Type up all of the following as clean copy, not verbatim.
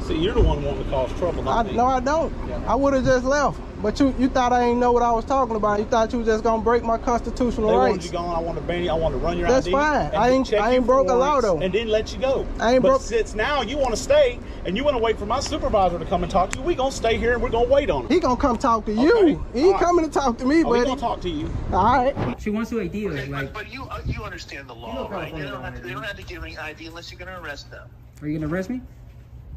See, you're the one wanting to cause trouble, not me. No, I don't. Yeah. I would have just left. But you thought I didn't know what I was talking about. You thought you was just gonna break my constitutional They rights. wanted you gone. I want to ban you. I want to run your That's ID. fine. And I ain't broke a law though. And then let you go. I ain't but broke. Since now you want to stay and you want to wait for my supervisor to come and talk to you, we gonna stay here and we're gonna wait on him. He gonna come talk to you. Okay. He ain't coming to talk to me, He buddy. gonna talk to you. All right. She wants to ID Okay, like. but you understand the law, right? They don't have to give any ID unless you're going to arrest them. Are you gonna arrest me?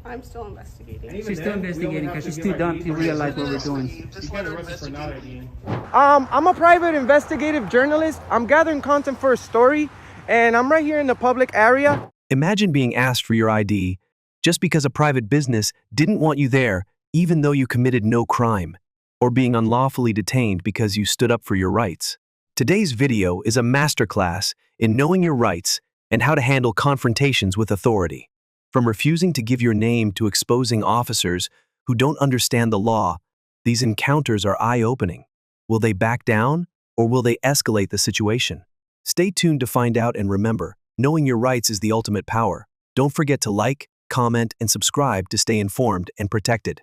I'm still investigating. She's still investigating because she's too dumb to realize what we're doing. Just let her investigate. I'm a private investigative journalist. I'm gathering content for a story, and I'm right here in the public area. Imagine being asked for your ID just because a private business didn't want you there, even though you committed no crime, or being unlawfully detained because you stood up for your rights. Today's video is a masterclass in knowing your rights and how to handle confrontations with authority. From refusing to give your name to exposing officers who don't understand the law, these encounters are eye-opening. Will they back down, or will they escalate the situation? Stay tuned to find out, and remember, knowing your rights is the ultimate power. Don't forget to like, comment, and subscribe to stay informed and protected.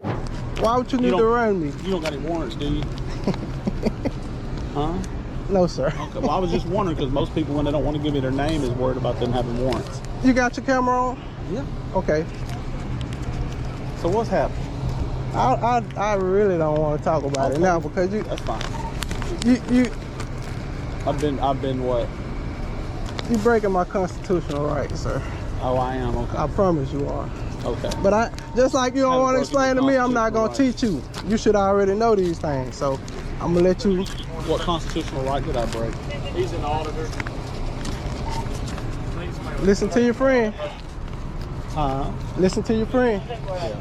Why would you need to run me? You don't got any warrants, do you? Huh? No, sir. Okay, well, I was just wondering because most people, when they don't want to give me their name, is worried about them having warrants. You got your camera on? Yeah. Okay. So what's happening? I really don't want to talk about it now because you. That's fine. You I've been what? you breaking my constitutional rights, sir. Oh, I am. Okay. I promise you are. Okay. But I just like you don't Haven't want to broken explain to your me, I'm not gonna constitutional teach you. You should already know these things. So I'm gonna let you. What constitutional right did I break? He's an auditor. Listen to your friend. Huh? Listen to your friend.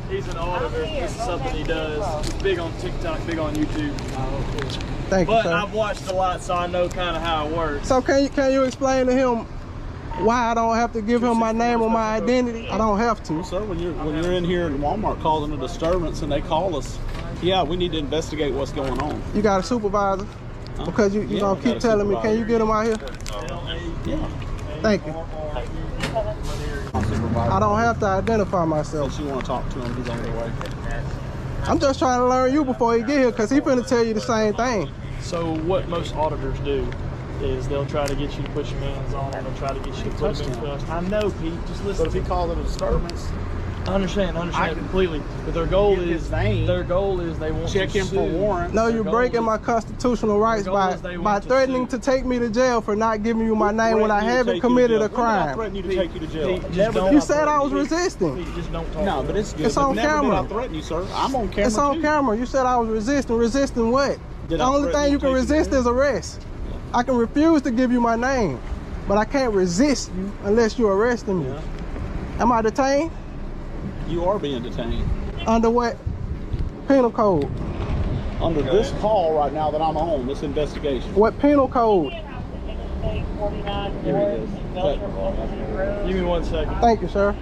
He's an auditor. This is something he does. He's big on TikTok, big on YouTube. Thank you, But sir. I've watched a lot, so I know kind of how it works. So can you explain to him why I don't have to give him my name or my identity? I don't have to. Sir, when you're in here in Walmart causing a disturbance and they call us, yeah, we need to investigate what's going on. You got a supervisor? Huh? Because you Yeah, gonna I keep got a telling me, can you get him out here? Yeah. Thank you. I don't have to identify myself. Since you want to talk to him, he's on the way. I'm just trying to learn you before he get here, because he finna tell you the same thing. So what most auditors do is they'll try to get you to put your hands on them. They'll try to get you to put them in trust. I know, Pete. Just listen. But if he calls it a disturbance, I understand I can completely. But their goal get is his name, they want check to him sue. for warrants. No, Their you're goal breaking is- my constitutional rights goal is they by want to threatening sue. to take me to jail for not giving you my name when I haven't committed a I crime. threatened you to take you to jail. Pete, just don't- You said I was resisting. Pete, just don't talk. No, but it's good. It's on Never did camera. I threaten you, sir. I'm on camera. It's on too. camera. You said I was resisting. Resisting what? Did The I only threaten thing you you to can take you to resist jail? is arrest. I can refuse to give you my name, but I can't resist you unless you're arresting me. Yeah. Am I detained? You are being detained. Under what penal code? Under this call right now that I'm on, this investigation. What penal code? Here it is. Give me 1 second. Thank you, sir.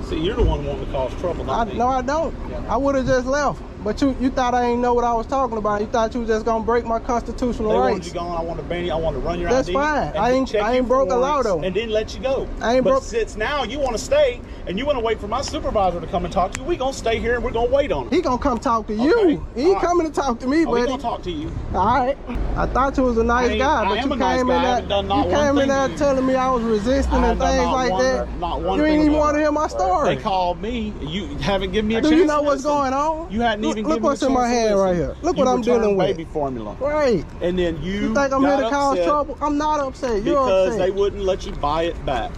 See, you're the one wanting to cause trouble, not me. No, I don't. I would have just left. But you thought I didn't know what I was talking about. You thought you was just gonna break my constitutional They wanted rights. you gone. I want to ban you. I want to run your That's ID. fine. and I ain't check you for broke a law warrants though. And then let you go. I ain't but broke. since now you want to stay and you want to wait for my supervisor to come and talk to you, we gonna stay here and we're gonna wait on him. He gonna come talk to you. Okay. He ain't All right. coming to talk to me, Oh, we buddy. gonna talk to you. All right. I thought you was a nice guy, I but am you a nice came guy. I in haven't done not there. You one came in thing there to you. telling me I was resisting I and have done things not like one- that. not one You ain't thing even about want to it. hear my story. They called me. You haven't given me a chance. Do you know to what's listen. going on? You hadn't even Look given me what's a in my chance to hand listen. right here. Look You what I'm returned dealing with. baby formula. Right. And then You think I'm here to got cause upset trouble? I'm not upset. You're because upset. they wouldn't let you buy it back.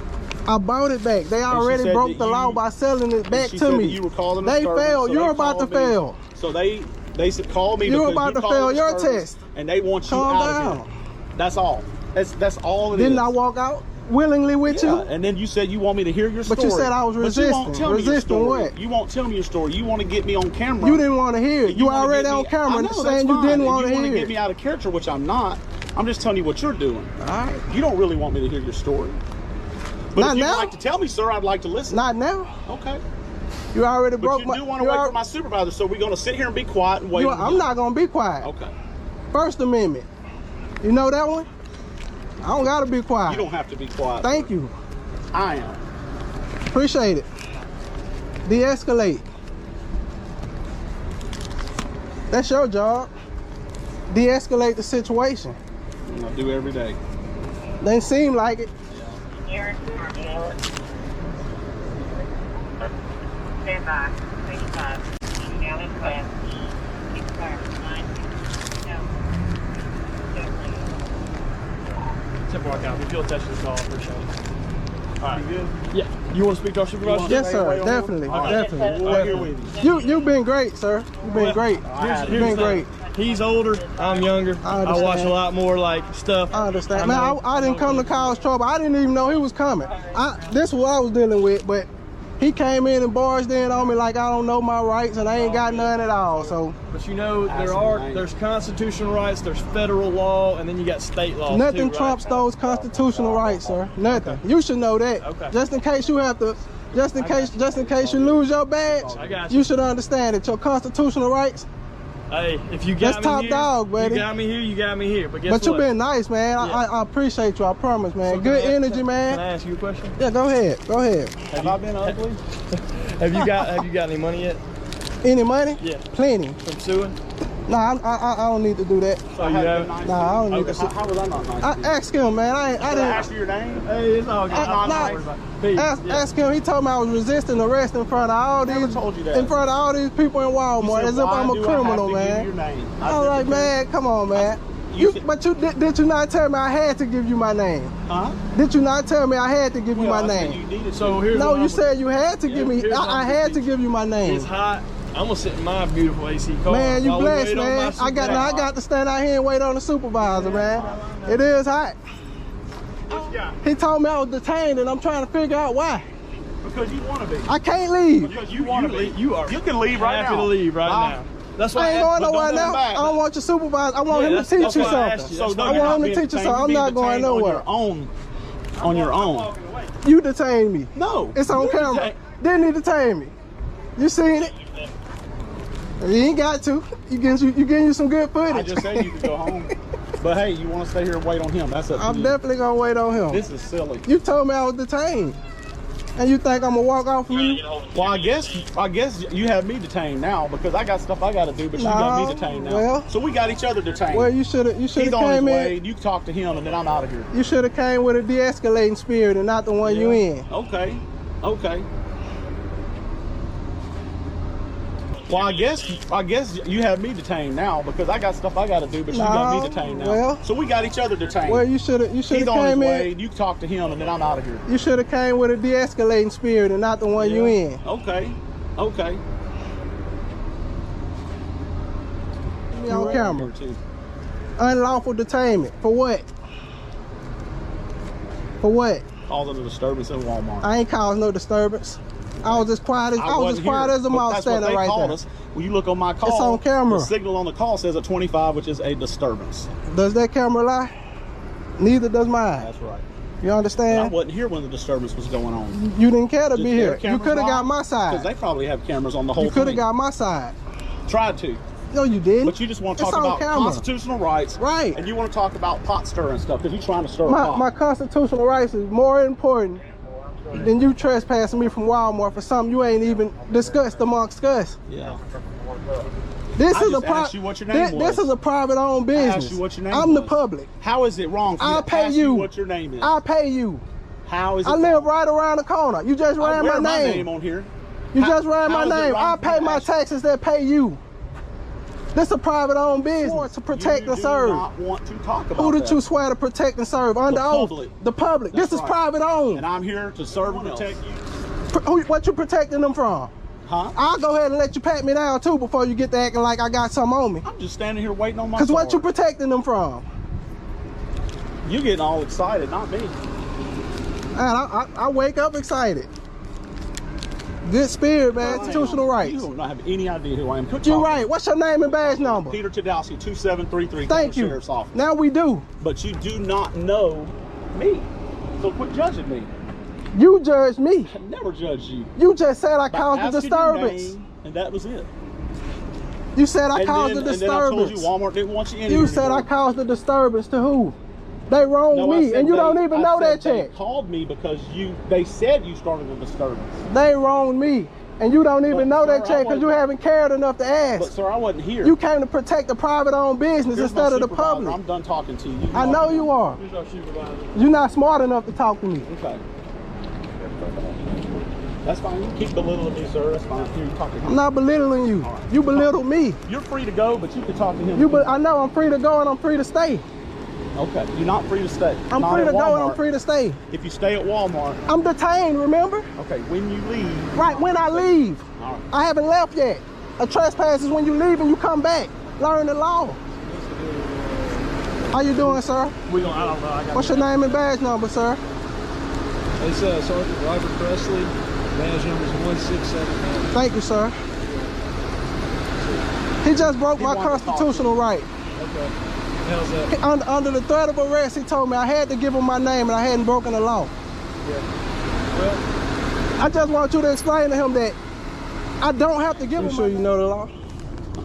I bought it back. They already said broke that the law you- by selling it back She to said me. that you were calling a They disturbance, failed. so You're they about to called me. fail. So they said call me. You're because about you to called fail a your disturbance, test. and they want you Calm out down. of here. That's all. That's all it is. Didn't I walk out willingly with Yeah, you? and then you said you want me to hear your story. But you said I was But you resisting. won't tell me your Resisting story. what? You won't tell me your story. You want to get me on camera. You didn't want to hear it. You wanna already get on me- I camera know, that's saying you fine. didn't And want to You want to hear get me it. out of character, which I'm not. I'm just telling you what you're doing. All right. You don't really want me to hear your story. But Not if you'd now. like to tell me, sir, I'd like to listen. Not now. Okay. You already But broke you my. do want to you wait al- for my supervisor, so we're going to sit here and be quiet and wait. you- on I'm you. not gonna be quiet. Okay. First Amendment. You know that one? I don't gotta be quiet. You don't have to be quiet. Thank you. I am. Appreciate it. De-escalate. That's your job. De-escalate the situation. I do every day. Doesn't seem like it. Stand by. 35. Now in class. Keep clear. 9. Tip walk out. We feel attached to the call. Appreciate it. All right. You good? Yeah. You want to speak to our supervisor? Yes, sir. Definitely. Definitely. We're here with you. You've been great, sir. You've been great. You've been great. He's older. I'm younger. I watch a lot more like stuff. I understand. Man, I didn't come to cause trouble. I didn't even know he was coming. This is what I was dealing with, but he came in and barged in on me like I don't know my rights and I ain't got none at all. So, but you know, there's constitutional rights, there's federal law, and then you got state law. Nothing too, trumps right? those constitutional rights, sir. Nothing. Okay. You should know that. Okay. Just in case you have to, just in case you lose your badge, I got you should understand that your constitutional rights. Hey, if you got that's me top here, dog, buddy. You got me here, you got me here. But guess what? You've been nice, man. Yeah. I appreciate you. I promise, man. So Good energy, man. Can I ask you a question? Yeah, go ahead. Go ahead. Have I been ugly? Have you got any money yet? Any money? Yeah. Plenty. From suing? Nah, I don't need to do that. So you have? Nice Nah, I don't need to. How was I not nice? I asked him, man. I Did I didn't. ask you your name? Hey, it's all good. Ask him. He told me I was resisting arrest in front of all Never these, told you that. in front of all these people in Walmart, as if I'm a criminal, man. I was like, man, come on, man. Did you not tell me I had to give you my name? Huh? Did you not tell me I had to give you my name? So here's No, what you I'm said you had to give me. I had to give you my name. It's hot. I'm gonna sit in my beautiful AC car. Man, you while we blessed, wait on man. my I got to stand out here and wait on the supervisor, man. It is hot. What you got? He told me I was detained, and I'm trying to figure out why. Because you want to be. I can't leave. Because you want to be. You can leave right happy now. to leave right now. That's why I ain't going but nowhere don't go now. back. I don't want your supervisor. I want him to that's teach you why I asked something. you. I want him to teach you something. I'm not going nowhere. On your own. You detained me. No. It's on you camera. Didn't he detain me? You seen it? You ain't got to. You getting you some good footage. I just said you could go home. But hey, you want to stay here and wait on him? That's up to you. I'm definitely gonna wait on him. This is silly. You told me I was detained, and you think I'm gonna walk off from you? Well, I guess you have me detained now because I got stuff I got to do, but you got me detained now. Well, so we got each other detained. Well, you should have He's on his came way. in. You talk to him, and then I'm out of here. You should have came with a de-escalating spirit and not the one you in. Okay. Okay. Well, I guess you have me detained now because I got stuff I got to do, but you got me detained now. Well, so we got each other detained. Well, you should have He's on his came way. in. You talk to him, and then I'm out of here. You should have came with a de-escalating spirit and not the one you in. Okay. Okay. Me on camera. Unlawful detainment. For what? For what? Causing a disturbance in Walmart. I ain't caused no disturbance. I was as quiet as a mouse standing right there. Us. When you look on my call, It's on camera. The signal on the call says a 25, which is a disturbance. Does that camera lie? Neither does mine. That's right. You understand? I wasn't here when the disturbance was going on. You didn't care to be Did their here. You cameras could have got on? my Because side. they probably have cameras on the whole You could have thing. got my side. Tried to. No, you didn't. But you just want to It's talk on about camera. constitutional rights. Right. And you want to talk about pot stirring stuff because you're trying to stir a pot. My constitutional rights is more important than you trespassing me from Walmart for something you ain't even discussed amongst us. Yeah. This I is just a asked you what your name This was. is a private owned business. I asked you what your name I'm the was. public. How is it wrong for I'll you to pay ask you. what your name is? I'll pay you. How is it I live wrong? right around the corner. You just I ran wear my name. on here. You just ran my how is it name. wrong I'll for you pay to my ask- taxes that pay you. This is a private owned business to protect and serve. You do not want to talk about Who did that. you swear to protect and serve under oath? public. The public. That's This is right. private owned. And I'm here to serve and protect you. What you protecting them from? Huh? I'll go ahead and let you pat me down too before you get to acting like I got something on me. I'm just standing here waiting on my Cause what you card. protecting them from? You getting all excited, not me. And I wake up excited. Good spirit, man. Institutional rights. You don't have any idea who I am. You're right. What's your name and badge number? Peter Tadowski, 2733. Thank you. Sheriff's Office. Now we do. But you do not know me. So quit judging me. You judge me. I never judged you. You just said I By caused the asking your disturbance. name, and that was it. You said I caused the And then I told you disturbance. Walmart didn't want you in You here said I anymore. caused the disturbance to who? They wronged No, I me, said and you they- don't even I know said that they yet. called me because they said you started a disturbance. They wronged me. And you don't even know that check because you haven't cared enough to ask. But sir, I wasn't here. You came to protect the private-owned business Here's instead my of the supervisor. public. I'm done talking to you. I know you are. Who's our supervisor? You're not smart enough to talk to me. Okay. That's fine. You keep belittling me, sir. That's fine. Here, you talk to him. I'm not belittling you. Right. You belittle me. You're free to go, but you can talk to him. I know I'm free to go and I'm free to stay. Okay. You're not free to stay. I'm Not free at to go and I'm Walmart. free to stay. If you stay at Walmart. I'm detained, remember? Okay. When you leave. Right, when I leave. All right. I haven't left yet. A trespass is when you leave and you come back. Learn the law. How you doing, sir? I don't know. What's your name and badge number, sir? It's Sergeant Robert Presley. Badge number is 1679. Thank you, sir. He just broke my constitutional right. Okay. How's that? Under the threat of arrest, he told me I had to give him my name and I hadn't broken the law. Yeah. Well, I just want you to explain to him that I don't have to give him. Sure you know the law?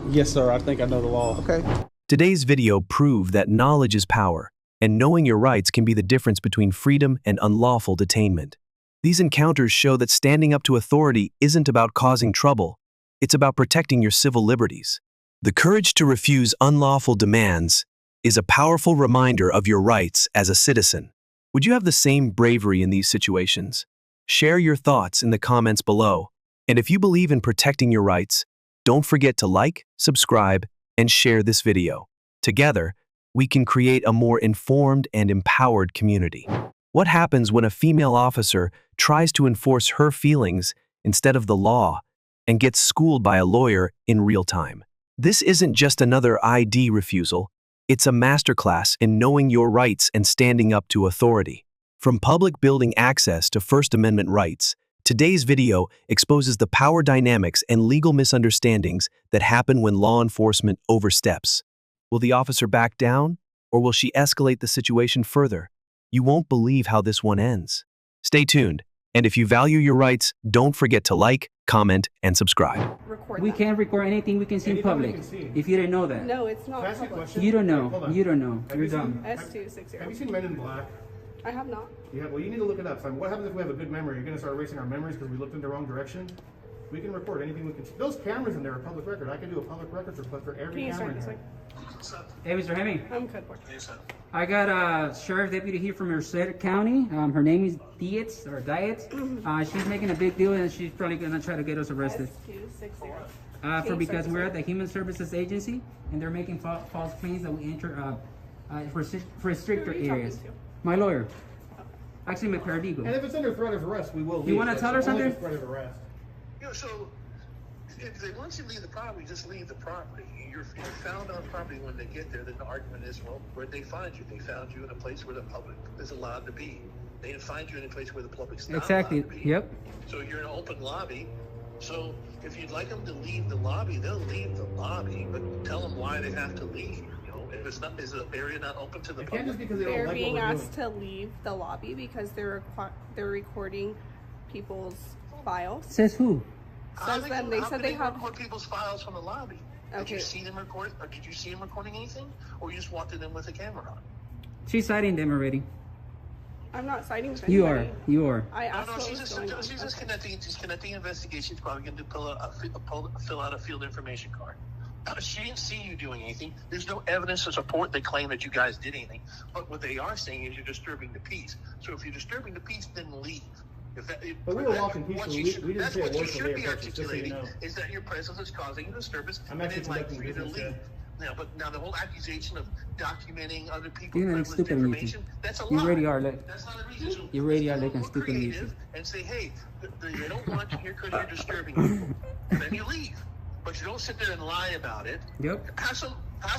Yes, sir. I think I know the law. Okay. Today's video proved that knowledge is power, and knowing your rights can be the difference between freedom and unlawful detainment. These encounters show that standing up to authority isn't about causing trouble, it's about protecting your civil liberties. The courage to refuse unlawful demands is a powerful reminder of your rights as a citizen. Would you have the same bravery in these situations? Share your thoughts in the comments below. And if you believe in protecting your rights, don't forget to like, subscribe, and share this video. Together, we can create a more informed and empowered community. What happens when a female officer tries to enforce her feelings instead of the law and gets schooled by a lawyer in real time? This isn't just another ID refusal, it's a masterclass in knowing your rights and standing up to authority. From public building access to First Amendment rights, today's video exposes the power dynamics and legal misunderstandings that happen when law enforcement oversteps. Will the officer back down, or will she escalate the situation further? You won't believe how this one ends. Stay tuned, and if you value your rights, don't forget to like, comment, and subscribe. Record We that. can't record anything we can see in public. If you didn't know that. No, it's not public. You don't know. You don't know. You're dumb. S260. have you seen Men in Black? I have not. Yeah, well, you need to look it up. So what happens if we have a good memory? You're going to start erasing our memories because we looked in the wrong direction? We can record anything we can see. Those cameras in there are public record. I can do a public records request for every Can you camera start in this there. way? Hey, Mr. Hemming. I'm good. I got a sheriff deputy here from Merced County. Her name is Dietz. She's making a big deal, and she's probably going to try to get us arrested. S260. Because we're at the Human Services Agency, and they're making false claims that we enter for stricter Who are you talking areas. to? My lawyer. Actually, my paralegal. And if it's under threat of arrest, we will leave. You wanna tell her That's only something? Threat of arrest. You know, so if they want you to leave the property, just leave the property. You're found on property when they get there. Then the argument is, well, where'd they find you? They found you in a place where the public is allowed to be. They didn't find you in a place where the public's not Exactly. allowed to be. Yep. So you're in an open lobby. So if you'd like them to leave the lobby, they'll leave the lobby, but tell them why they have to leave. You know, if it's not, is the area not open to the It can't just public? because they don't They're like being what we're asked doing. to leave the lobby because they're recording people's files. Says who? Says them. They How said can they have. record people's files from the lobby. Did Okay. you see them record, or did you see them recording anything, or you just walked in them with a camera on? She's citing them already. I'm not citing with You anybody. are. You are. I No, asked no, what she's was just, going on. she's just connecting investigations. Probably going to fill out a field information card. She didn't see you doing anything. There's no evidence to support the claim that you guys did anything. But what they are saying is you're disturbing the peace. So if you're disturbing the peace, then leave. But we were walking peacefully. We didn't that's say a what you word from should there, be just so you articulating, know. is that your presence is causing a disturbance. I'm and actually they'd like conducting for you to business leave. there. Now the whole accusation of documenting other people's You're not privileged stupid, Mickey. information, that's a You lie. already are. That's not a reason. So You already are be a looking little stupid, Mickey. creative and say, hey, they don't want you here because you're disturbing people. Then you leave. But you don't sit there and lie about it. Yep. Have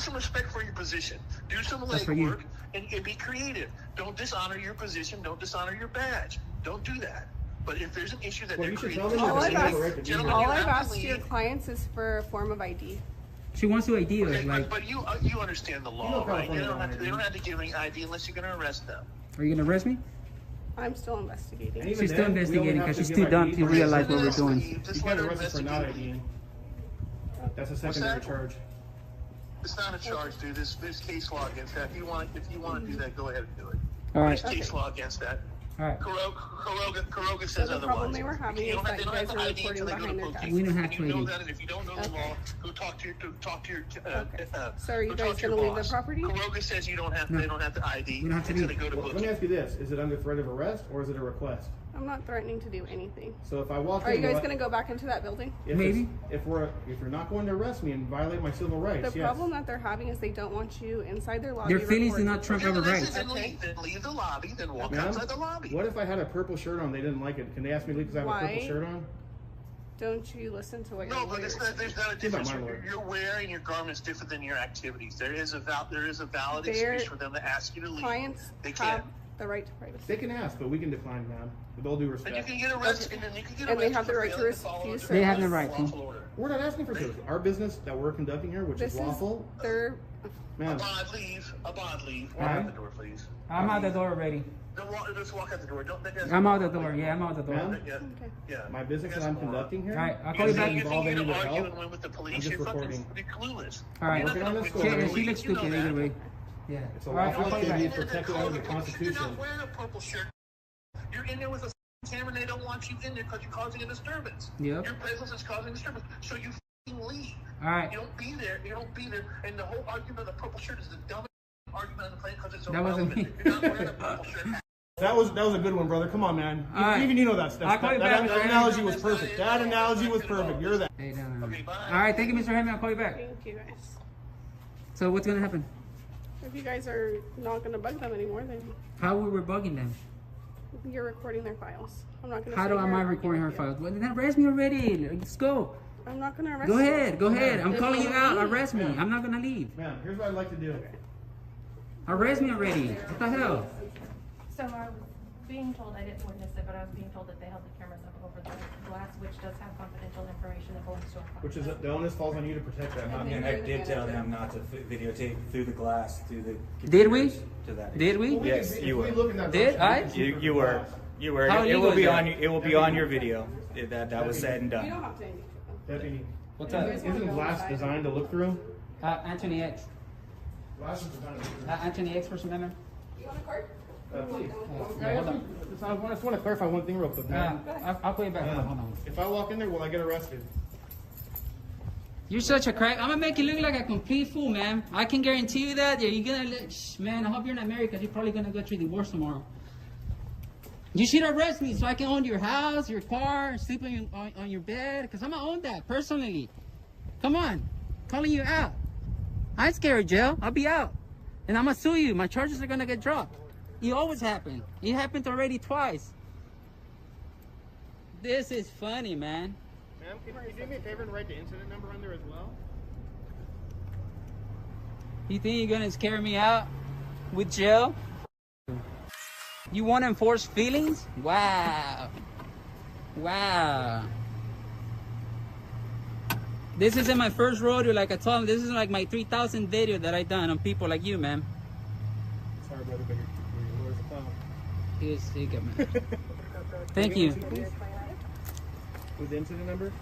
some respect for your position. Do some That's for you. legwork and be creative. Don't dishonor your position. Don't dishonor your badge. Don't do that. But if there's an issue that Well, they're you should creating, tell them All that I've they have a right to asked, be Gentlemen, here. all you I've have to asked your leave. clients is for a form of ID. She wants to ID us. Okay, Like, but you understand the law, You know right? California law, They don't have to give any ID unless you're going to arrest them. are you gonna arrest me? I'm still investigating. And even She's still then, we only investigating have because to she's give too dumb ID to for- realize what we're Just doing. You let can't her arrest us for not investigate. IDing. That's a What's secondary that? charge. It's not a charge, dude. There's case law against that. If you want to do that, go ahead and do it. All right. There's case law against that. All right. Kuroga says the otherwise. problem they were having is that you guys are recording behind their desk. We don't have to You know ID. that, and if you don't know the law, go talk to your So are you go guys talk to your gonna leave the boss. property? Kuroga says you don't have they don't have to ID We don't have to until leave. they go to Well, let me booking. ask you this: is it under threat of arrest or is it a request? I'm not threatening to do anything. So if I walk Are in, you guys gonna go back into that building? Maybe. if you're not going to arrest me and violate my civil rights, The yes. problem that they're having is they don't want you inside their lobby. Their feelings do recording. not trump our rights. Then leave the lobby, then walk Ma'am, outside the lobby. what if I had a purple shirt on? They didn't like it. Can they ask me to leave because I have a purple Why? shirt on? Don't you listen to what your No, but lawyer there's not a difference. You're wearing your garments different than your activities. There is a valid Their excuse for them to ask you to leave. clients They have can't. the right to privacy. They can ask, but we can decline, ma'am. With all due And respect. you can get arrested, and then you can get And they arrested have the for right to failing follow refuse a They have the service. right to. lawful order. We're not asking for service. Our business that we're conducting here, which This is is lawful, their. ma'am. Abad, leave. Abad, leave. Walk Alright. out the door, please. I'm out the door already. Just walk out the door. Don't. I'm out the door. Yeah, I'm out the door. Ma'am? Yeah. Okay. Yeah. My business that I'm conducting here. All right, I'll You call you think back. you Involve can any argue help? and win with the I'm police? just You're fucking recording. clueless. All right. You're not Working on gonna this win. story. She looks You know stupid that. either way. Yeah. It's a All right, lawful I'll call you activity back. protected under the You're Constitution. not wearing a purple shirt. You're in there with a camera and they don't want you in there because you're causing a disturbance. Yep. Your presence is causing disturbance. So you leave. All right. You don't be there. You don't be there. And the whole argument of the purple shirt is the dumbest argument on the planet because it's That wasn't irrelevant. me. You're not wearing a purple shirt. That was a good one, brother. Come on, man. All right. Even you know that stuff. I'll call you That back. analogy was perfect. That analogy was perfect. You're that. Hey, no. Okay, bye. All right. Thank you, Mr. Hammond. I'll call you back. Thank you guys. So what's gonna happen? If you guys are not gonna bug them anymore, then How we were bugging them? you're recording their files. I'm not gonna. How sit do here am I and argue recording her with you. files? Well, then arrest me already. Let's go. I'm not gonna arrest Go you. ahead. Go ahead. I'm If calling you out. leave. Arrest me. I'm not gonna leave. Ma'am, here's what I'd like to do. Arrest me already. What the hell? So I was being told, I didn't witness it, but I was being told that they held the cameras up over the glass, which does have confidential information that belongs to our client. Which is the onus falls on you to protect that. not me. And I did tell them not to videotape through the glass, through the Did we? computers to that. Did we? Yes, you were. Did I? You were. You were. How It will illegal be is on. that? It will be on your video. That was said and You don't done. have to engage with them. Deputy, What's up? isn't glass designed to look through? Anthony X. Glass is designed to look through. Anthony X, First Amendment. You want a card? Please. Yeah, hold on. I just want to clarify one thing real quick, man. I'll call you back. Hold on. If I walk in there, will I get arrested? You're such a crack. I'm gonna make you look like a complete fool, man. I can guarantee you that. Yeah, you're gonna look, man. I hope you're not married because you're probably gonna go through divorce tomorrow. You should arrest me so I can own your house, your car, sleep on your bed. Because I'm gonna own that personally. Come on, calling you out. I ain't scared of jail. I'll be out, and I'm gonna sue you. My charges are gonna get dropped. It always happen. It happened already twice. This is funny, man. Ma'am, can you do me a favor and write the incident number on there as well? You think you're gonna scare me out with jail? You want to enforce feelings? Wow. Wow. This isn't my first rodeo, like I told him. This is like my 3,000 video that I done on people like you, man. Sorry, brother, but your lawyer's a clown. He got me. Thank you. With the incident number?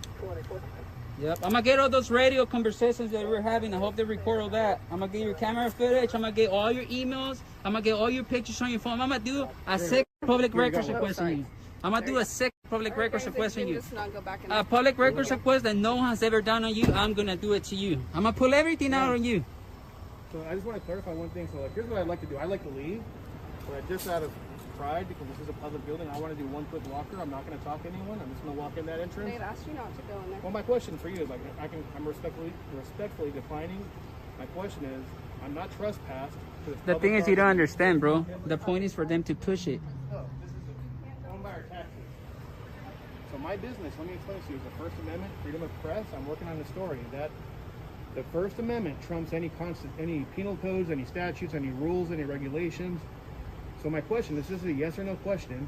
Yep. I'm gonna get all those radio conversations that we're having. I hope they record all that. I'm gonna get your camera footage. I'm gonna get all your emails. I'm gonna get all your pictures on your phone. I'm gonna do a sick public records request on you. I'm gonna do a sick public records request on you. Just not go back in A public records request that no one has ever done on you. I'm gonna do it to you. I'm gonna pull everything out on you. So I just want to clarify one thing. So like, here's what I'd like to do. I'd like to leave, but just out of pride, because this is a public building, I want to do one quick walker. I'm not going to talk to anyone. I'm just going to walk in that entrance. They'd asked you not to go in there. Well, my question for you is like, I'm respectfully declining. My question is, I'm not trespassed. The thing is, you don't understand, bro. The point is for them to push it. No, this is owned by our taxes. So my business, let me explain to you, is the First Amendment, freedom of press. I'm working on the story that the First Amendment trumps any penal codes, any statutes, any rules, any regulations. So my question, this is a yes or no question.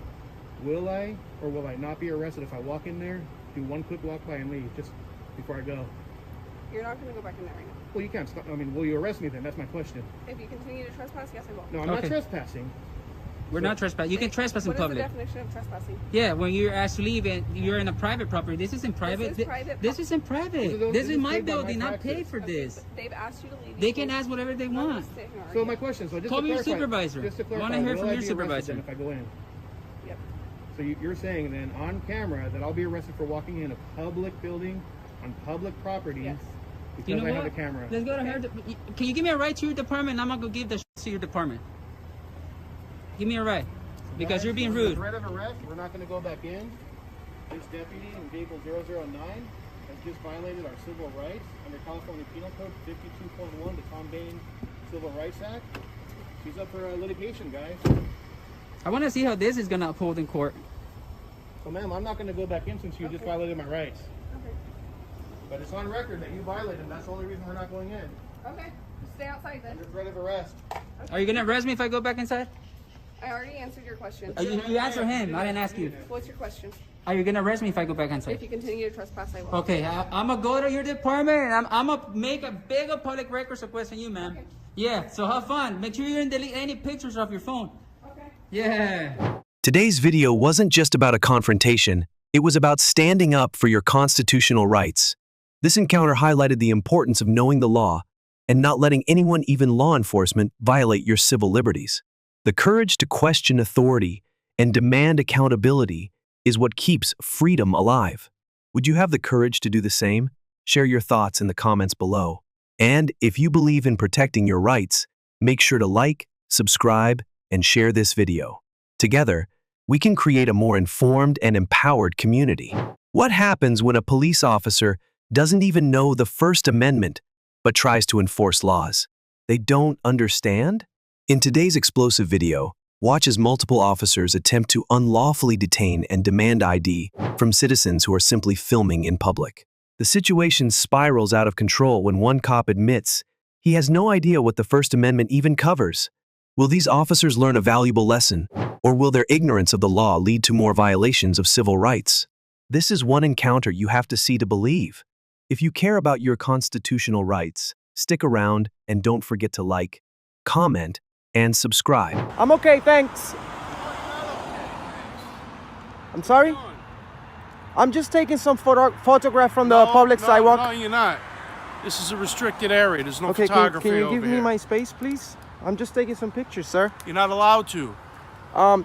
Will I or will I not be arrested if I walk in there, do one quick walk by and leave just before I go? You're not going to go back in there right now. Well, you can't stop. I mean, will you arrest me then? That's my question. If you continue to trespass, yes, I will. No, I'm not trespassing. We're not trespassing. You can trespass in What public. is the definition of trespassing? Yeah, when you're asked to leave and you're in a private property. This isn't private. This is private. This isn't private. This is my building. Not paid for Okay, this. but they've asked you to leave. They can ask whatever they want. So my question, so just Call to me your clarify, supervisor. just to I clarify, want to hear will from I your be arrested supervisor. then if I go in? So you're saying then on camera that I'll be arrested for walking in a public building on public property because You know I what? have a camera. Let's go to her. Can you give me a ride to your department? I'm gonna go give the to your department. Give me a ride. Because you're being Under rude. threat of arrest, we're not going to go back in. This deputy in vehicle 009 has just violated our civil rights under California Penal Code 52.1, the Tom Bain Civil Rights Act. She's up for litigation, guys. I want to see how this is gonna uphold in court. So, ma'am, I'm not going to go back in since you just violated my rights. Okay. But it's on record that you violated them. That's the only reason we're not going in. Okay. Stay outside then. Under threat of arrest. Are you gonna arrest me if I go back inside? I already answered your question. You answer him. I didn't ask you. What's your question? Are you gonna arrest me if I go back inside? If you continue to trespass, I will. Okay, I'm gonna go to your department and I'm gonna make a big public records request on you, ma'am. Okay. Yeah, so have fun. Make sure you didn't delete any pictures off your phone. Okay. Yeah. Today's video wasn't just about a confrontation, it was about standing up for your constitutional rights. This encounter highlighted the importance of knowing the law and not letting anyone, even law enforcement, violate your civil liberties. The courage to question authority and demand accountability is what keeps freedom alive. Would you have the courage to do the same? Share your thoughts in the comments below. And if you believe in protecting your rights, make sure to like, subscribe, and share this video. Together, we can create a more informed and empowered community. What happens when a police officer doesn't even know the First Amendment but tries to enforce laws? They don't understand? In today's explosive video, watch as multiple officers attempt to unlawfully detain and demand ID from citizens who are simply filming in public. The situation spirals out of control when one cop admits he has no idea what the First Amendment even covers. Will these officers learn a valuable lesson, or will their ignorance of the law lead to more violations of civil rights? This is one encounter you have to see to believe. If you care about your constitutional rights, stick around and don't forget to like, comment, and subscribe. I'm okay, thanks. I'm sorry? I'm just taking some photograph from the public sidewalk. No, you're not. This is a restricted area. There's no Okay, photography can you over give me here. my space, please? I'm just taking some pictures, sir. You're not allowed to.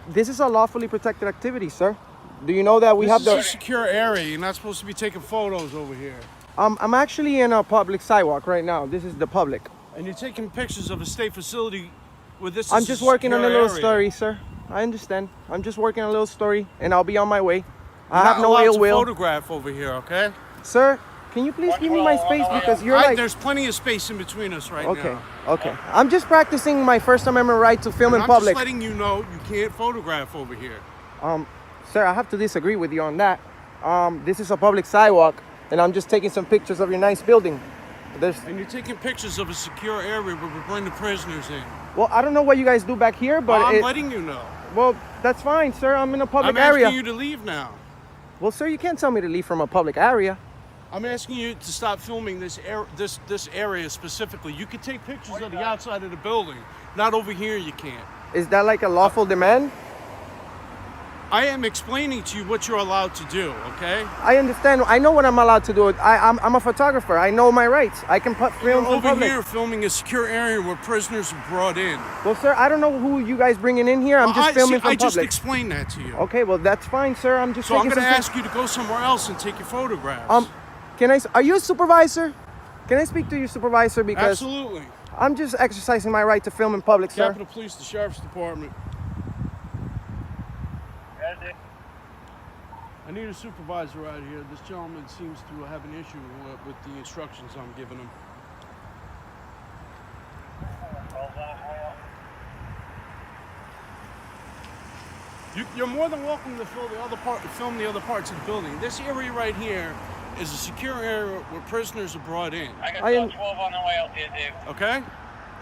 This is a lawfully protected activity, sir. Do you know that we have the... This is a secure area. You're not supposed to be taking photos over here. I'm actually in a public sidewalk right now. This is the public. And you're taking pictures of a state facility with this. I'm just working on a little area. story, sir. I understand. I'm just working on a little story, and I'll be on my way. I You're have not no allowed ill to will. Photograph over here, okay? Sir, can you please give me my space because you're like... There's plenty of space in between us right now. Okay, okay. I'm just practicing my First Amendment right to film in I'm public. just letting you know you can't photograph over here. Sir, I have to disagree with you on that. This is a public sidewalk, and I'm just taking some pictures of your nice building. And you're taking pictures of a secure area where we bring the prisoners in. Well, I don't know what you guys do back here, but I'm letting you know. Well, that's fine, sir. I'm in a public I'm area. asking you to leave now. Well, sir, you can't tell me to leave from a public area. I'm asking you to stop filming this area specifically. You can take pictures of the outside of the building. Not over here, you can't. Is that like a lawful demand? I am explaining to you what you're allowed to do, okay? I understand. I know what I'm allowed to do. I'm a photographer. I know my rights. I can put film in over public. here filming a secure area where prisoners are brought in. Well, sir, I don't know who you guys bringing in here. I'm just filming from I public. just explained that to you. Okay, well, that's fine, sir. I'm just So I'm taking going to some ask you to go somewhere else and take your photographs. Are you a supervisor? Can I speak to your supervisor? Because Absolutely. I'm just exercising my right to film in public, sir. Capitol Police, the Sheriff's Department. I need a supervisor out here. This gentleman seems to have an issue with the instructions I'm giving him. You're more than welcome to film the other parts of the building. This area right here is a secure area where prisoners are brought in. I got 12 on the way out there, Dave. Okay?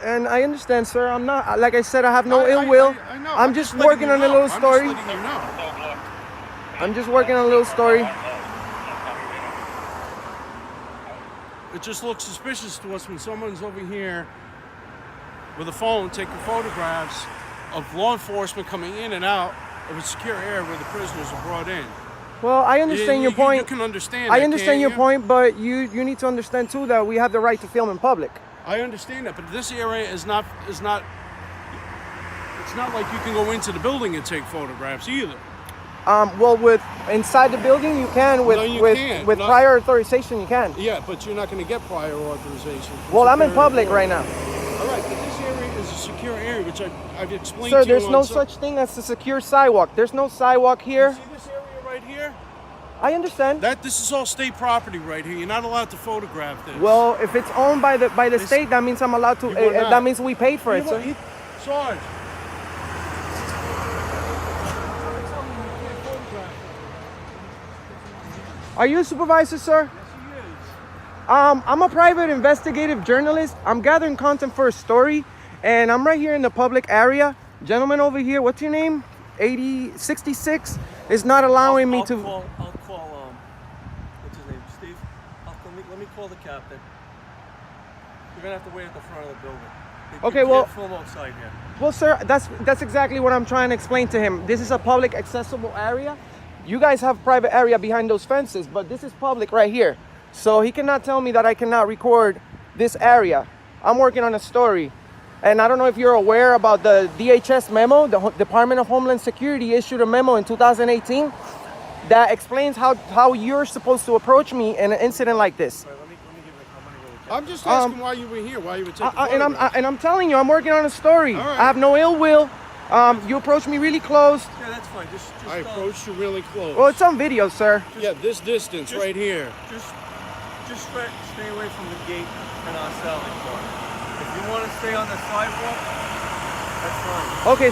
And I understand, sir. I'm not, like I said, I have no ill will. I know. I'm just working on a little story. I'm just letting you know. I'm just working on a little story. It just looks suspicious to us when someone's over here with a phone taking photographs of law enforcement coming in and out of a secure area where the prisoners are brought in. Well, I understand your point. You can understand I that, understand your can't you? point, but you need to understand too that we have the right to film in public. I understand that, but this area is not. It's not like you can go into the building and take photographs either. Well, with inside the building, you can. With No, you can't. with No. prior authorization, you can. Yeah, but you're not going to get prior authorization. Well, I'm in Security public authority. right now. All right, but this area is a secure area, which I've explained Sir, to you. there's no such thing as a secure sidewalk. There's no sidewalk here. See this area right here? I understand. This is all state property right here. You're not allowed to photograph this. Well, if it's owned by the state, that means I'm allowed to. You are not. That means we paid for it, You sir. want- Sarge. Are you a supervisor, sir? I'm a private investigative journalist. I'm gathering content for a story, and I'm right here in the public area. Gentleman over here, what's your name? 8066 is not allowing me to. I'll call, what's his name, Steve? Let me call the captain. You're gonna have to wait at the front of the building. Okay, you well- can't film outside here. Well, sir, that's exactly what I'm trying to explain to him. This is a public accessible area. You guys have private area behind those fences, but this is public right here. So he cannot tell me that I cannot record this area. I'm working on a story. And I don't know if you're aware about the DHS memo. The Department of Homeland Security issued a memo in 2018 that explains how you're supposed to approach me in an incident like this. I'm just asking why you were here, why you were taking photographs. And I'm telling you, I'm working on a story. All right. I have no ill will. You approached me really close. Yeah, that's fine. Just I approached you really close. Well, it's on video, sir. Yeah, this distance right here. Just stay away from the gate and our Sally Park. If you want to stay on the sidewalk, that's fine. Okay,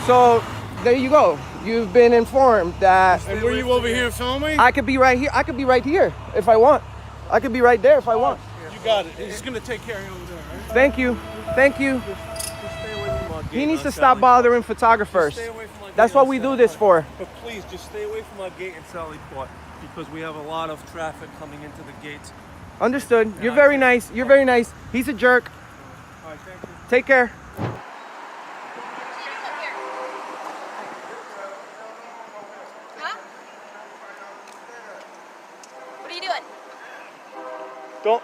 so there you go. You've been informed that. And were you over here filming? I could be right here. I could be right here if I want. I could be right there if I want. You got it. He's gonna take care of you over there, right? Thank you. Thank you. Just stay away from our gate. He needs to on stop Sally bothering photographers. Just stay away from our That's gate what on we do Sally this Park. for. But please, just stay away from our gate in Sally Park because we have a lot of traffic coming into the gates. Understood. You're very nice. You're very nice. He's a jerk. All right, thank you. Take care. What are you doing?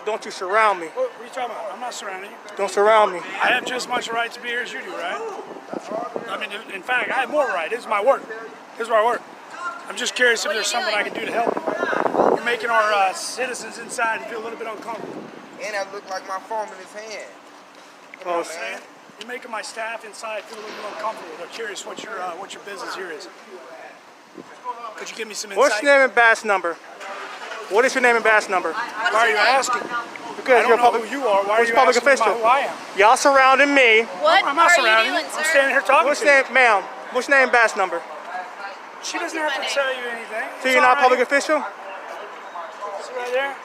Don't you surround me. What are you talking about? I'm not surrounding you. Don't surround me. I have just as much right to be here as you do, right? I mean, in fact, I have more right. This is my work. This is where I work. I'm just curious if there's something I can do to help. You're making our citizens inside feel a little bit uncomfortable. And I look like my phone in his hand. Come on, man. You're making my staff inside feel a little bit uncomfortable. They're curious what your business here is. Could you give me some insight? What's your name and badge number? What is your name and badge number? Why are you asking? Because I you're don't know who you are. Why are you public asking official. about who I am? Y'all surrounding me. What I'm not are surrounding you doing, sir? I'm standing here talking What's to you. name, ma'am? What's your name and badge number? She doesn't have to tell you anything. So you're not a public official? See right there?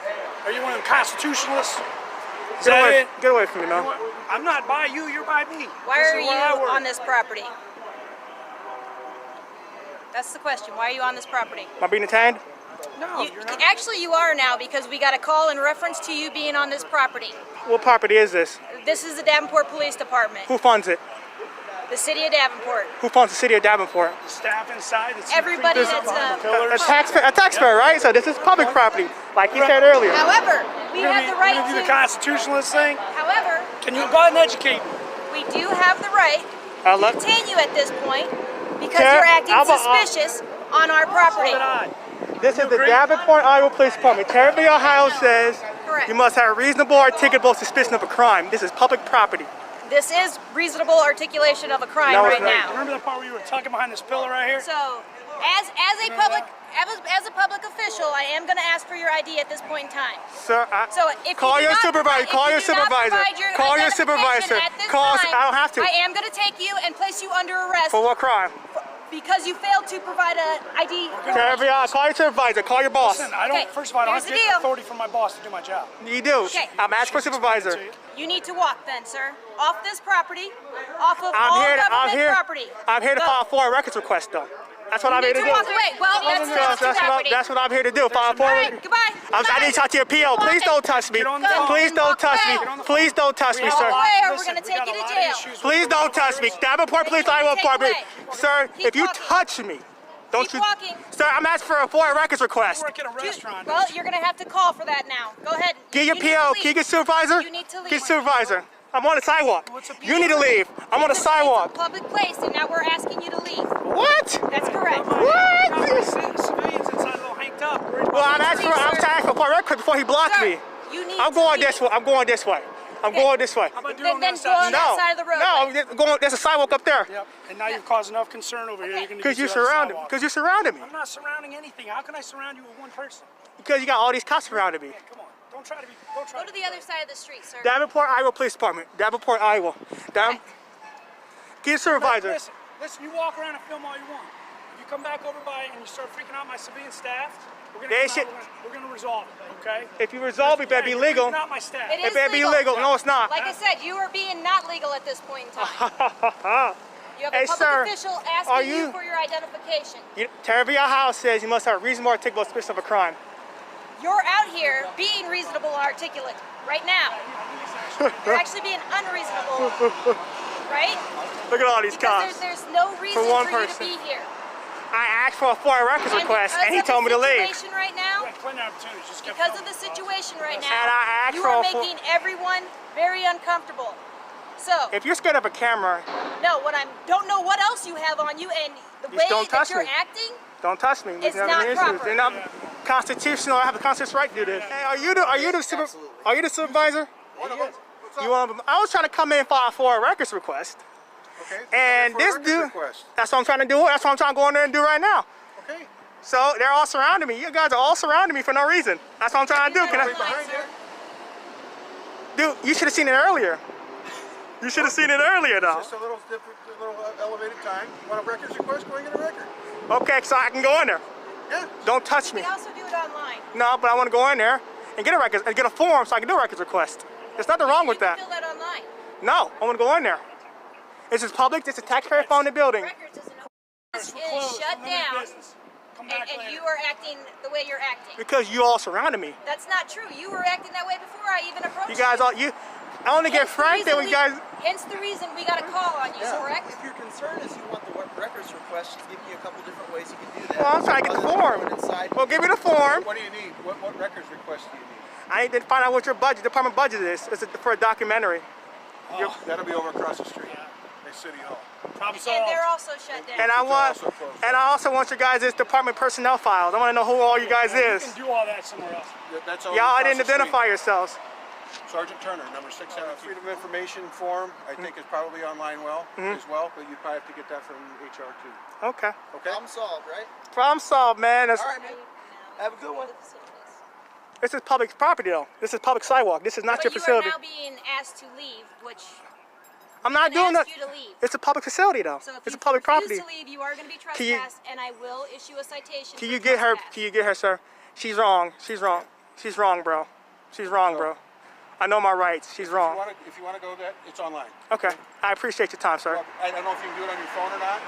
Are you one of them constitutionalists? Is Get that away, it? get away from me, man. I'm not by you, you're by me. Why This are is where I you work. on this property? That's the question. Why are you on this property? Am I being detained? No, Actually, you are now because we got a call in reference to you being on this property. What property is this? This is the Davenport Police Department. Who funds it? The city of Davenport. Who funds the city of Davenport? The staff inside. It's Everybody that's A taxpayer, right? So this is public property, like you said earlier. However, we have the right do the to. constitutionalist thing. However, Can you go ahead and educate me? we do have the right to detain you at this point because Sir, you're acting I'm a- suspicious on our property. This is the Davenport, Iowa Police Department. Territory, Ohio says Correct. you must have reasonable, articulable suspicion of a crime. This is public property. This is reasonable articulation of a crime No, right it's not. now. Remember that part where you were tucking behind this pillar right here? So, as a public official, I am going to ask for your ID at this point in time. Sir, So if call you do your not supervisor. provide- Call if your you do not supervisor. provide your Call your identification supervisor. at this Call. time, I don't have to. I am going to take you and place you under arrest For what crime? because you failed to provide an ID. Territory, call your supervisor. Call your boss. Listen, I don't. Okay, First of all, I don't here's have the to get deal. authority from my boss to do my job. You do. Okay. I'm asking for supervisor. You need to walk then, sir. Off this property, off of I'm all here. government property. I'm here to Go. file for a records request, though. That's what I'm here to do. walk away. Well, that's property. That's what I'm here to do. File for All it. right, goodbye. I need to talk to your PO. Please don't touch me. on the phone. Please don't touch me. Please don't touch me, Walk sir. away or we're Listen, going to we take got you a to lot of jail. issues with Please don't touch me. Davenport Police Iowa Take Department. away. Sir, if you walking. touch me, don't Keep you. walking. Sir, I'm asking for a records request. You work at a restaurant. Well, you're going to have to call for that now. Go ahead. Get your You need to PO. leave. Can you get supervisor? You need to leave. Get supervisor. I'm on the sidewalk. You need to leave. I'm on the sidewalk. It's a public place, and now we're asking you to leave. What? That's correct. What? Civilians inside a little hanked up. Well, I'm asking for a record before he blocked me. You need I'm going this way. I'm going this way. I'm going this way. How about Then go on that side of the road. No, there's a sidewalk up there. Yep. And now you've caused enough concern over here. Because you surrounded me. Because you surrounded me. I'm not surrounding anything. How can I surround you with one person? Because you got all these cops surrounding me. Yeah, come on. Don't try to be. Go to the other side of the street, sir. Davenport, Iowa Police Department. Davenport, Iowa. Get a supervisor. Listen, you walk around and film all you want. If you come back over by and you start freaking out my civilian staff, we're gonna resolve it, okay? If you resolve it, it better be legal. Not my staff. It better be legal. No, it's not. Like I said, you are being not legal at this point in time. You have a Hey, public sir, official are asking you- you for your identification. Tariff House says you must have a reasonable articulable suspicion of a crime. You're out here being reasonable and articulate right now. You're actually being unreasonable, right? Look at all these Because cops. there's no reason one for you person. to be here. I asked for a FOIA records request, and he told me to leave. Because of the situation right now, because of the situation right And I now, asked you for are a fo- making everyone very uncomfortable. So, If you're scared of a camera, no, don't know what else you have on you, and the Just way don't that touch you're me. acting, don't touch me. We It's can have not any proper. issues. They're not constitutional. I have a constitutional right to do this. Hey, are you the supervisor? You want? I was trying to come in for a records request. Okay. And this dude, that's what I'm trying to do. That's what I'm trying to go in there and do right now. Okay. So they're all surrounding me. You guys are all surrounding me for no reason. That's what I'm trying to do. Can I? Dude, you should have seen it earlier. You should have seen it earlier, though. Just a little different, a little elevated time. You want a records request? Go and get a record. Okay, so I can go in there. Yeah. Don't touch me. you can also do it online. No, but I want to go in there and get a record and get a form so I can do a records request. There's nothing wrong with that. Fill that online. No, I want to go in there. This is public. This is taxpayer-funded building. This is shut down, and you are acting the way you're acting. Because you all surrounded me. That's not true. You were acting that way before I even approached you. You guys all I only get franked that we guys. Hence the reason we got a call on you, correct? If your concern is you want the records request, she's giving you a couple different ways you can do that. Well, I'm trying to get the form. Well, give me the form. What do you need? What records request do you need? I need to find out what your department budget is. It's for a documentary. Oh, that'll be over across the street at City Hall. And they're also shut down. And I also want your guys' department personnel files. I want to know who all you guys is. You can do all that somewhere else. That's all Y'all across didn't the street. identify yourselves. Sergeant Turner, number 600. Freedom of Information form, I think is probably online as well, but you probably have to get that from HR too. Okay. Okay. Problem solved, right? Problem solved, man. All right, man. Have a good one. This is public property, though. This is public sidewalk. This is not your facility. You are now being asked to leave, which I'm not doing that. you to leave. It's a public facility, though. So if it's you a public property. refuse to leave, you are going to be trespassed, and I will issue a citation. Can you get her? Can you get her, sir? She's wrong. She's wrong. She's wrong, bro. She's wrong, bro. I know my rights. She's wrong. If you want to go that, it's online. Okay. I appreciate your time, sir. I don't know if you can do it on your phone or not.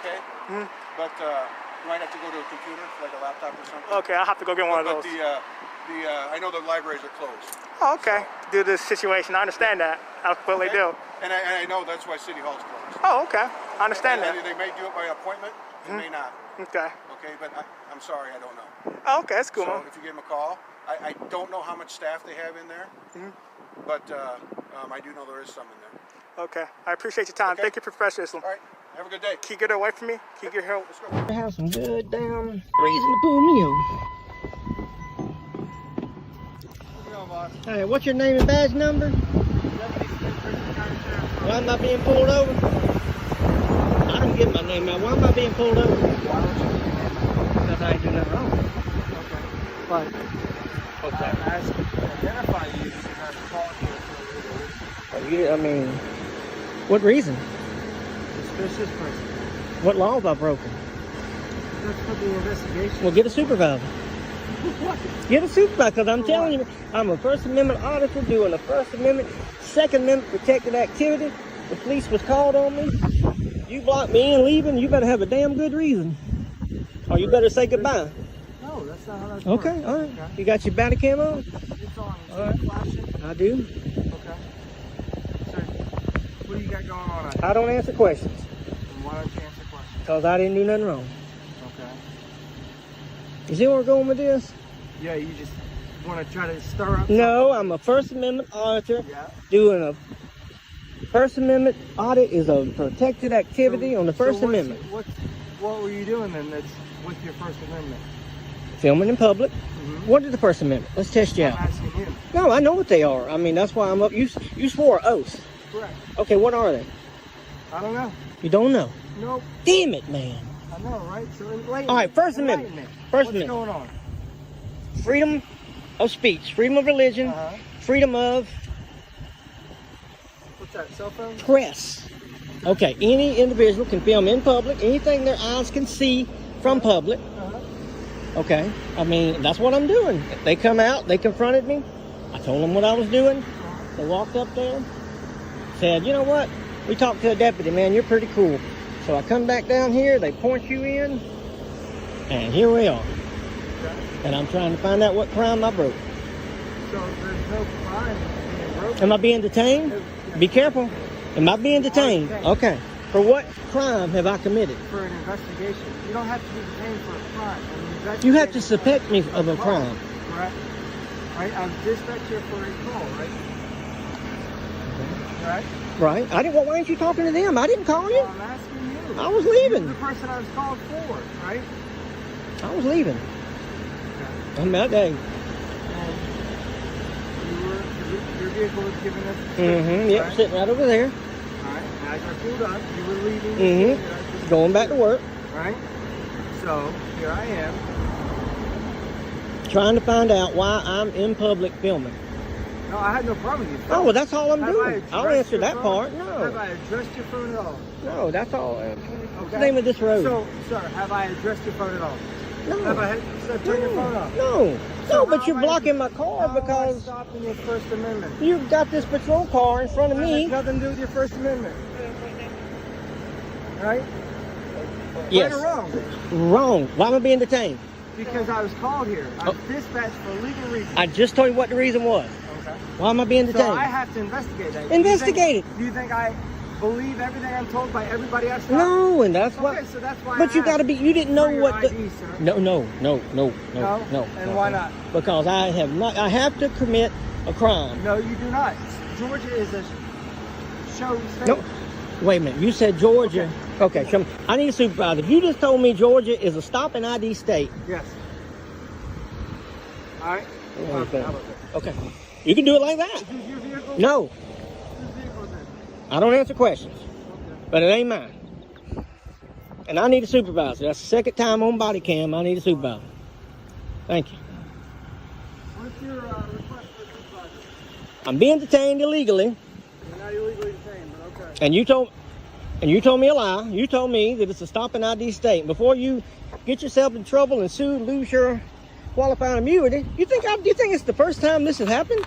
Okay. But you might have to go to a computer, like a laptop or something. Okay, I'll have to go get one of those. I know the libraries are closed. Oh, okay. Due to this situation, I understand that. I completely do. And I know that's why City Hall's closed. Oh, okay. I understand that. They may do it by appointment. They may not. Okay. Okay, but I'm sorry, I don't know. Oh, okay, that's cool. So if you give them a call, I don't know how much staff they have in there, but I do know there is some in there. Okay. I appreciate your time. Okay. Thank you for professionalism. All right. Have a good day. Can you get her away from me? Can you get her? Let's go. I have some good damn reason to pull me over. Hey, what's your name and badge number? Why am I being pulled over? I don't get my name out. Why am I being pulled over? Because I ain't doing nothing wrong. Okay. But I'm asking to identify you because I'm calling you. I mean, what reason? Suspicious person. What law have I broken? That's for the investigation. Well, get a supervisor. Get a supervisor, because I'm telling you, I'm a First Amendment auditor doing a First Amendment, Second Amendment protected activity. The police was called on me. You blocked me in leaving, you better have a damn good reason. Or you better say goodbye. No, that's not how that's Okay, all right. You got your body cam on? It's on. All right. Flashing. I do. Okay. So, what do you got going on out here? I don't answer questions. And why don't you answer questions? Because I didn't do nothing wrong. Okay. You see where we're going with this? Yeah, you just want to try to stir up No, I'm a First Amendment auditor doing a First Amendment audit is a protected activity on the First Amendment. What were you doing then that's with your First Amendment? Filming in public. What is the First Amendment? Let's test you out. I'm asking you. No, I know what they are. I mean, that's why I'm up. You swore an oath. Correct. Okay, what are they? I don't know. You don't know? Nope. Damn it, man. I know, right? So All right, First Amendment. First What's Amendment. going on? Freedom of speech, freedom of religion, freedom of What's that, cell phone? press. Okay, any individual can film in public, anything their eyes can see from public. Okay, I mean, that's what I'm doing. They come out, they confronted me. I told them what I was doing. They walked up there, said, you know what? We talked to a deputy, man, you're pretty cool. So I come back down here, they point you in, and here we are. And I'm trying to find out what crime I broke. So there's no crime being broken? Am I being detained? Be careful. Am I being detained? Okay. For what crime have I committed? For an investigation. You don't have to be detained for a crime. You have to suspect me of a crime. Correct. Right? I've dispatched you for a call, right? Right? Right. I didn't. Well, why aren't you talking to them? I didn't call you. I'm asking you. I was leaving. You're the person I was called for, right? I was leaving. On that day. Your vehicle was giving us. Yep. Right? Sitting right over there. All right. As I pulled up, you were leaving. Going back to work. Right. So here I am. Trying to find out why I'm in public filming. No, I had no problem with you. Oh, well, that's all I'm Have doing. I'll answer that phone? part. No. Have I addressed your phone at all? No, that's all. What's the name of this road? So, sir, have I addressed your phone at all? No. Have I said turn your phone off? No. So No, but you're blocking my car because stopping your First Amendment. You've got this patrol car in front of me. It has nothing to do with your First Amendment. Right? Yes. Right or wrong? Wrong. Why am I being detained? Because I was called here. I was dispatched for legal reasons. I just told you what the reason was. Okay. Why am I being detained? So I have to investigate that. Investigate it. Do you think I believe everything I'm told by everybody I stop? No, and that's why. Okay, so that's why. But you got to be. You didn't know what the. ID, sir. No. And why not? Because I have not. I have to commit a crime. No, you do not. Georgia is a show state. No. Wait a minute. You said Georgia. Okay. Show me. I need a supervisor. You just told me Georgia is a stop and ID state. Yes. All right. Okay. Okay. You can do it like that. Is this your vehicle? No. Whose vehicle is it? I don't answer questions. But it ain't mine. And I need a supervisor. That's the second time on body cam I need a supervisor. Thank you. What's your request for a supervisor? I'm being detained illegally. You're not illegally detained, but okay. And you told me a lie. You told me that it's a stop and ID state. Before you get yourself in trouble and sue and lose your qualifying immunity, you think it's the first time this has happened?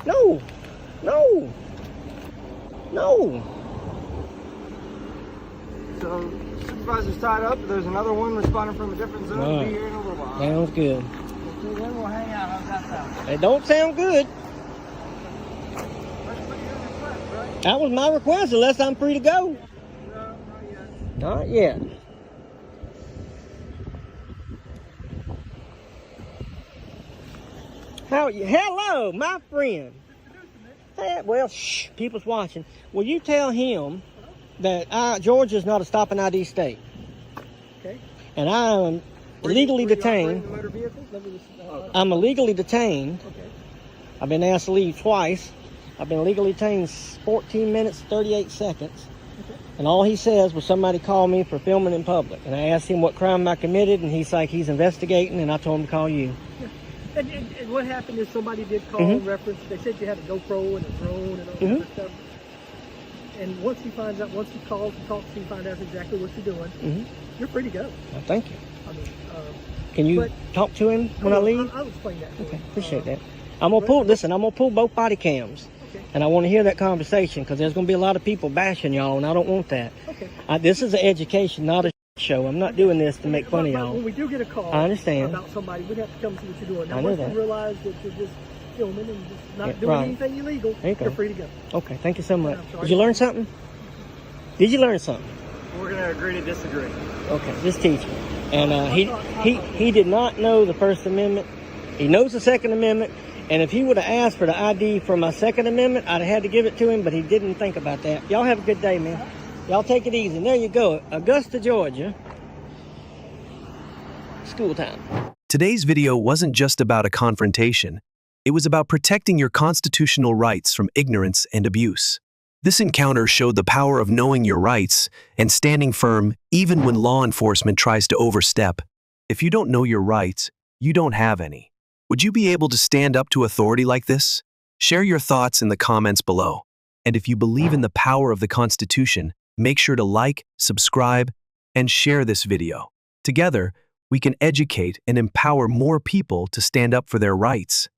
No. No. No. So supervisor's tied up. There's another one responding from a different zone. All Be right. here in a little while. Sounds good. Okay, then we'll hang out. How's that sound? It don't sound good. That was my request, unless I'm free to go. No, not yet. Not yet. Hello, my friend. Hey, well, shh, people's watching. Will you tell him that Georgia's not a stop and ID state? Okay. And I am illegally detained. I'm illegally detained. Okay. I've been asked to leave twice. I've been illegally detained 14 minutes, 38 seconds. Okay. And all he says was somebody called me for filming in public. And I asked him what crime I committed, and he's like, he's investigating, and I told him to call you. Yeah. And what happened is somebody did call and reference. They said you had a GoPro and a drone and all that other stuff. And once he finds out, once he calls and talks to you, find out exactly what you're doing, you're free to go. Well, thank you. I mean, Can you talk to him when I leave? I'll explain that. Okay, appreciate that. I'm gonna pull. Listen, I'm gonna pull both body cams, and I want to hear that conversation because there's gonna be a lot of people bashing y'all, and I don't want that. Okay. This is an education, not a show. I'm not doing this to make fun of y'all. When we do get a call, I understand about somebody, we'd have to come see what you're doing. Now, I know once that. you realize that you're just filming and just not doing right. anything illegal, There you go. you're free to go. Okay, thank you so much. I'm sorry. Did you learn something? Did you learn something? We're gonna agree to disagree. Okay, just teach me. And he did not know the First Amendment. He knows the Second Amendment, And if he would have asked for the ID for my Second Amendment, I'd have had to give it to him, but he didn't think about that. Y'all have a good day, man. Y'all take it easy. And there you go, Augusta, Georgia. School time. Today's video wasn't just about a confrontation. It was about protecting your constitutional rights from ignorance and abuse. This encounter showed the power of knowing your rights and standing firm even when law enforcement tries to overstep. If you don't know your rights, you don't have any. Would you be able to stand up to authority like this? Share your thoughts in the comments below. And if you believe in the power of the Constitution, make sure to like, subscribe, and share this video. Together, we can educate and empower more people to stand up for their rights.